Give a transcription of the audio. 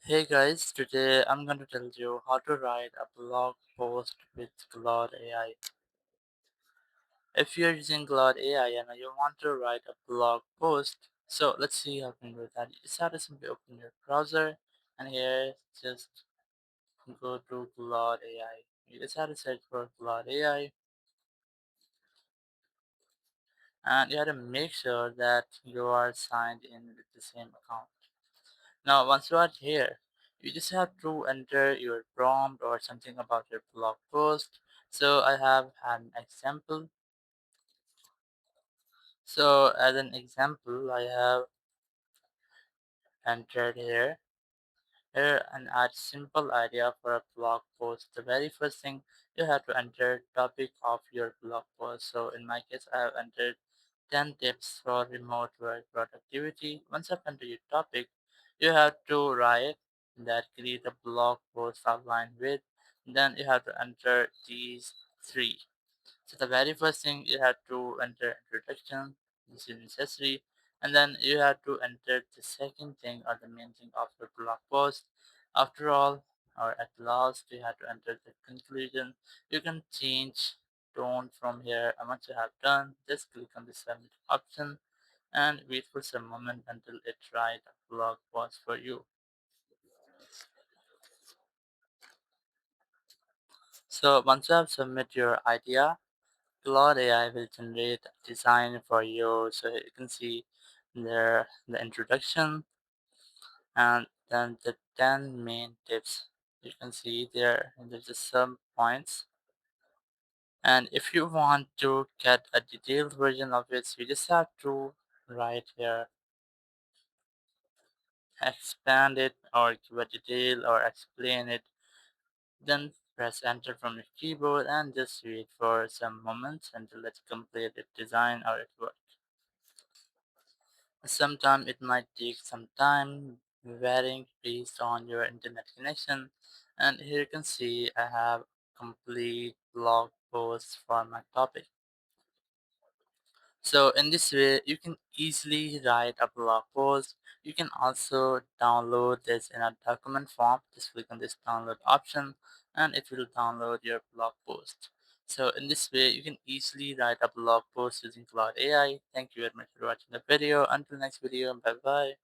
Hey guys, today I'm going to tell you how to write a blog post with Claude AI. If you're using Claude AI and you want to write a blog post, so let's see how you can do that. You just have to simply open your browser and here just go to Claude AI. You just have to search for Claude AI and you have to make sure that you are signed in with the same account. Now, once you are here, you just have to enter your prompt or something about your blog post. So I have an example. So as an example, I have entered here and add simple idea for a blog post. The very first thing you have to enter topic of your blog post. So in my case, I have entered 10 tips for remote work productivity. Once I've entered your topic, you have to write that create a blog post outline with. Then you have to enter these three. So the very first thing you have to enter introduction, this is necessary, and then you have to enter the second thing or the main thing of your blog post. After all, or at last, you have to enter the conclusion. You can change tone from here, and once you have done, just click on the submit option and wait for some moment until it writes a blog post for you. So once you have submit your idea, Claude AI will generate a design for you. So you can see there the introduction and then the 10 main tips. You can see there and there's just some points. And if you want to get a detailed version of it, you just have to write here, expand it or give a detail or explain it. Then press enter from your keyboard and just wait for some moments until it's complete its design or it works. Sometimes it might take some time, varying based on your internet connection. And here you can see I have complete blog post for my topic. So in this way, you can easily write a blog post. You can also download this in a document form. Just click on this download option and it will download your blog post. So in this way, you can easily write a blog post using Claude AI. Thank you very much for watching the video. Until next video, bye bye.